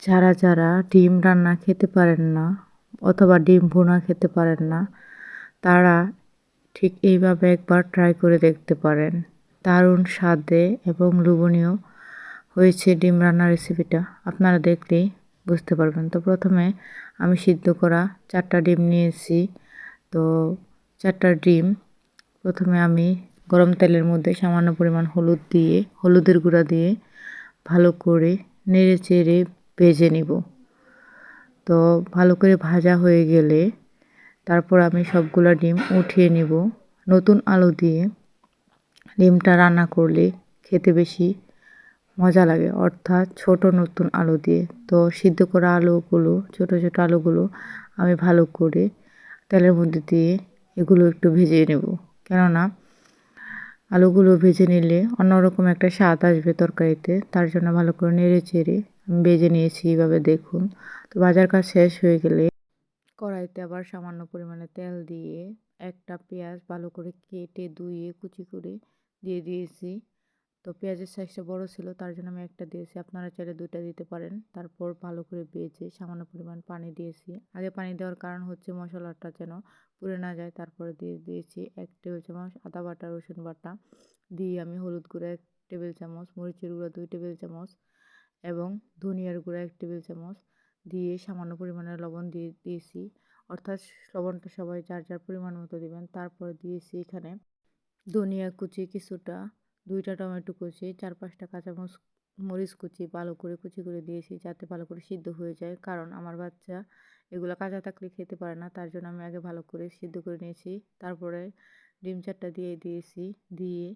যারা যারা ডিম রান্না খেতে পারেন না অথবা ডিম ভুনা খেতে পারেন না তারা ঠিক এইভাবে একবার ট্রাই করে দেখতে পারেন। দারুণ স্বাদে এবং লোভনীয় হয়েছে ডিম রান্নার রেসিপিটা, আপনারা দেখলেই বুঝতে পারবেন। তো প্রথমে আমি সিদ্ধ করা 4টা ডিম নিয়েছি। তো 4টা ডিম প্রথমে আমি গরম তেলের মধ্যে সামান্য পরিমাণ হলুদের গুঁড়া দিয়ে ভালো করে নেড়ে চেড়ে ভেজে নিব। তো ভালো করে ভাজা হয়ে গেলে তারপর আমি সবগুলা ডিম উঠিয়ে নিব। নতুন আলু দিয়ে ডিমটা রান্না করলে খেতে বেশি মজা লাগে, অর্থাৎ ছোট নতুন আলু দিয়ে। তো সিদ্ধ করা আলুগুলো ছোট ছোট আলুগুলো আমি ভালো করে তেলের মধ্যে দিয়ে এগুলো একটু ভেজে নেব, কেননা আলুগুলো ভেজে নিলে অন্যরকম একটা স্বাদ আসবে তরকারিতে। তার জন্য ভালো করে নেড়ে চেড়ে আমি ভেজে নিয়েছি, এইভাবে দেখুন। তো ভাজার কাজ শেষ হয়ে গেলে কড়াইতে আবার সামান্য পরিমাণে তেল দিয়ে একটা পেঁয়াজ ভালো করে কেটে ধুয়ে কুচি করে দিয়ে দিয়েছি। তো পেঁয়াজের সাইজটা বড় ছিল, তার জন্য আমি একটা দিয়েছি, আপনারা চাইলে 2টা দিতে পারেন। তারপর ভালো করে ভেজে সামান্য পরিমাণ পানি দিয়েছি। আগে পানি দেওয়ার কারণ হচ্ছে মশলাটা যেন পুড়ে না যায়। তারপরে দিয়ে দিয়েছি 1 টেবিল চামচ আদা বাটা, রসুন বাটা দিয়ে আমি হলুদ গুঁড়া 1 টেবিল চামচ, মরিচের গুঁড়া 2 টেবিল চামচ এবং ধনিয়ার গুঁড়া 1 টেবিল চামচ দিয়ে সামান্য পরিমাণে লবণ দিয়ে দিয়েছি। অর্থাৎ লবণটা সবাই যার যার পরিমাণ মতো দিবেন। তারপরে দিয়েছি এখানে ধনিয়া কুচি কিছুটা, 2টা টমেটো কুচি, 4-5টা মরিচ কুচি ভালো করে কুচি করে দিয়েছি, যাতে ভালো করে সিদ্ধ হয়ে যায়। কারণ আমার বাচ্চা এগুলো কাঁচা থাকলে খেতে পারে না, তার জন্য আমি আগে ভালো করে সিদ্ধ করে নিয়েছি। তারপরে ডিম 4টা দিয়ে দিয়েছি, দিয়ে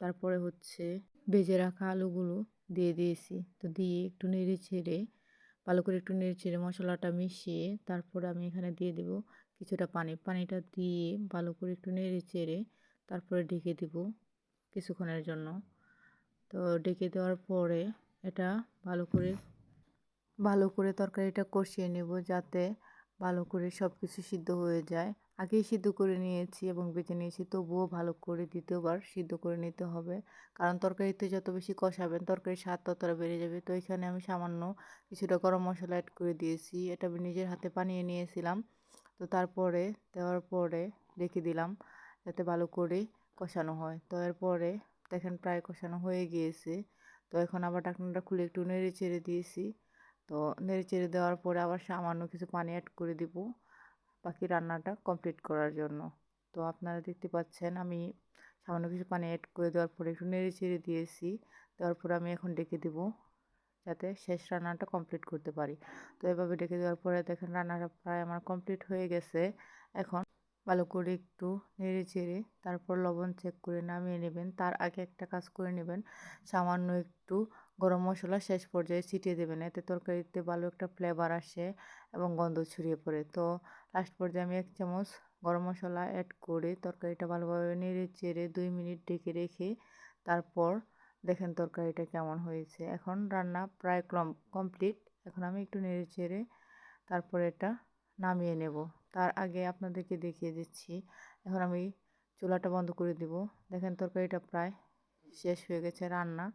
তারপরে হচ্ছে ভেজে রাখা আলুগুলো দিয়ে দিয়েছি। তো দিয়ে একটু নেড়ে ছেড়ে ভালো করে একটু নেড়ে ছেড়ে মশলাটা মিশিয়ে তারপরে আমি এখানে দিয়ে দেব কিছুটা পানিটা দিয়ে ভালো করে একটু নেড়ে চেড়ে তারপরে ঢেকে দেব কিছুক্ষণের জন্য। তো ঢেকে দেওয়ার পরে এটা ভালো করে তরকারিটা কষিয়ে নেব, যাতে ভালো করে সব কিছু সিদ্ধ হয়ে যায়। আগেই সিদ্ধ করে নিয়েছি এবং বেটে নিয়েছি, তবুও ভালো করে দ্বিতীয়বার সিদ্ধ করে নিতে হবে। কারণ তরকারিতে যত বেশি কষাবেন তরকারির স্বাদ ততটা বেড়ে যাবে। তো এখানে আমি সামান্য কিছুটা গরম মশলা অ্যাড করে দিয়েছি, এটা আমি নিজের হাতে বানিয়ে নিয়েছিলাম। তো তারপরে দেওয়ার পরে রেখে দিলাম যাতে ভালো করে কষানো হয়। তো এরপরে দেখেন প্রায় কষানো হয়ে গিয়েছে। তো এখন আবার ঢাকনাটা খুলে একটু নেড়ে চেড়ে দিয়েছি। তো নেড়ে চেড়ে দেওয়ার পরে আবার সামান্য কিছু পানি অ্যাড করে দিব বাকি রান্নাটা কমপ্লিট করার জন্য। তো আপনারা দেখতে পাচ্ছেন আমি সামান্য কিছু পানি অ্যাড করে দেওয়ার পরে একটু নেড়ে চেড়ে দিয়েছি। দেওয়ার পরে আমি এখন ডেকে দেবো যাতে শেষ রান্নাটা কমপ্লিট করতে পারি। তো এভাবে ডেকে দেওয়ার পরে দেখেন রান্নাটা প্রায় আমার কমপ্লিট হয়ে গেছে। এখন ভালো করে একটু নেড়ে চেড়ে তারপর লবণ চেক করে নামিয়ে নেবেন। তার আগে একটা কাজ করে নেবেন, সামান্য একটু গরম মশলা শেষ পর্যায়ে ছিটিয়ে দেবেন, এতে তরকারিতে ভালো একটা ফ্লেভার আসে এবং গন্ধ ছড়িয়ে পড়ে। তো লাস্ট পর্যায়ে আমি 1 চামচ গরম মশলা অ্যাড করে তরকারিটা ভালোভাবে নেড়ে চেড়ে 2 মিনিট ঢেকে রেখে তারপর দেখেন তরকারিটা কেমন হয়েছে। এখন রান্না প্রায় কমপ্লিট। এখন আমি একটু নেড়ে চেড়ে তারপর এটা নামিয়ে নেব। তার আগে আপনাদেরকে দেখিয়ে দিচ্ছি, এখন আমি চুলাটা বন্ধ করে দিব। দেখেন তরকারিটা প্রায় শেষ হয়ে গেছে রান্না।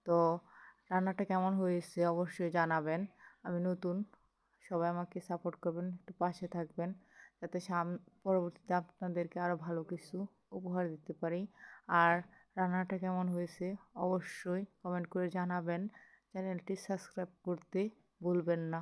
তো রান্নাটা কেমন হয়েছে অবশ্যই জানাবেন। আমি নতুন, সবাই আমাকে সাপোর্ট করবেন, একটু পাশে থাকবেন, যাতে পরবর্তীতে আপনাদেরকে আরও ভালো কিছু উপহার দিতে পারি। আর রান্নাটা কেমন হয়েছে অবশ্যই কমেন্ট করে জানাবেন। চ্যানেলটি সাবস্ক্রাইব করতে ভুলবেন না।